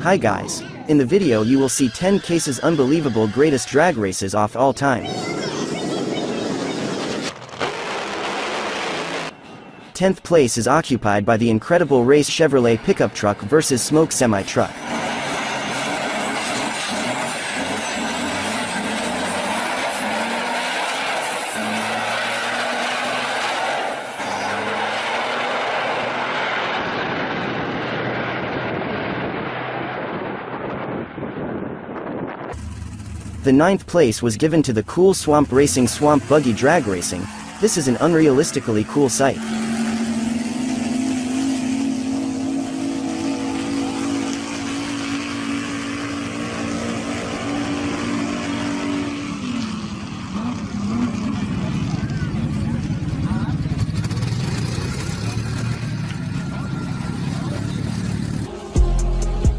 Hi guys. In the video you will see 10 cases unbelievable greatest drag races of all time. 10th place is occupied by the incredible race Chevrolet pickup truck versus smoke semi-truck. The 9th place was given to the cool swamp racing swamp buggy drag racing. This is an unrealistically cool sight.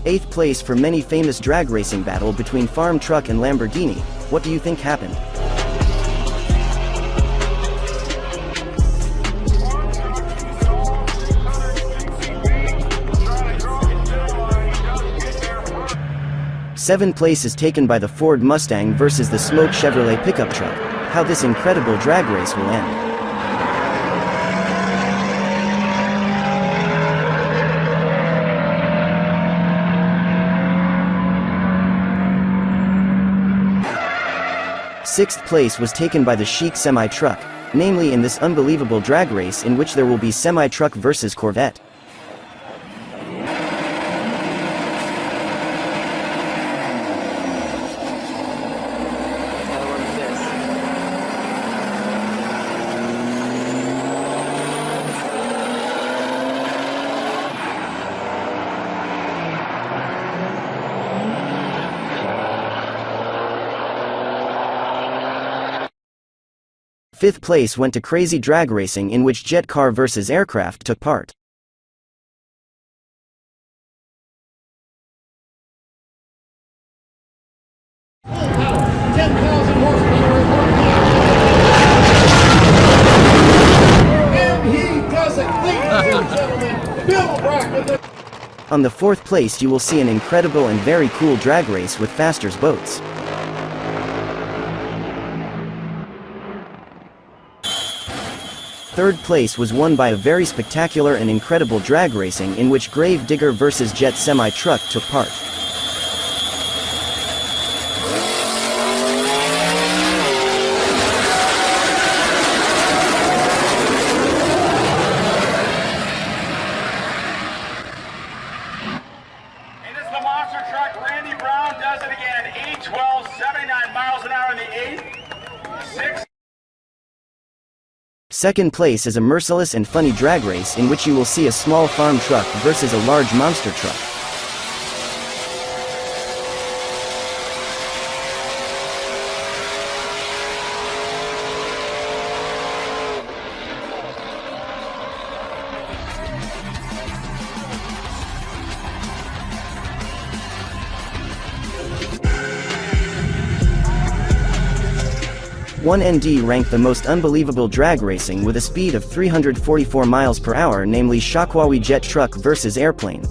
Eighth place for many famous drag racing battle between farm truck and Lamborghini. What do you think happened? Seventh place is taken by the Ford Mustang versus the Smoke Chevrolet pickup truck. How this incredible drag race will end. Sixth place was taken by the Chic semi-truck, namely in this unbelievable drag race in which there will be semi-truck versus Corvette. Fifth place went to crazy drag racing in which jet car versus aircraft took part. On the fourth place you will see an incredible and very cool drag race with Faster's boats. Third place was won by a very spectacular and incredible drag racing in which Grave Digger versus Jet semi-truck took part. And this is the monster truck. Randy Brown does it again. 8-12, 79 miles an hour in the 8th. 6. Second place is a merciless and funny drag race in which you will see a small farm truck versus a large monster truck. One ND ranked the most unbelievable drag racing with a speed of 344 miles per hour, namely Shakwawi jet truck versus airplane.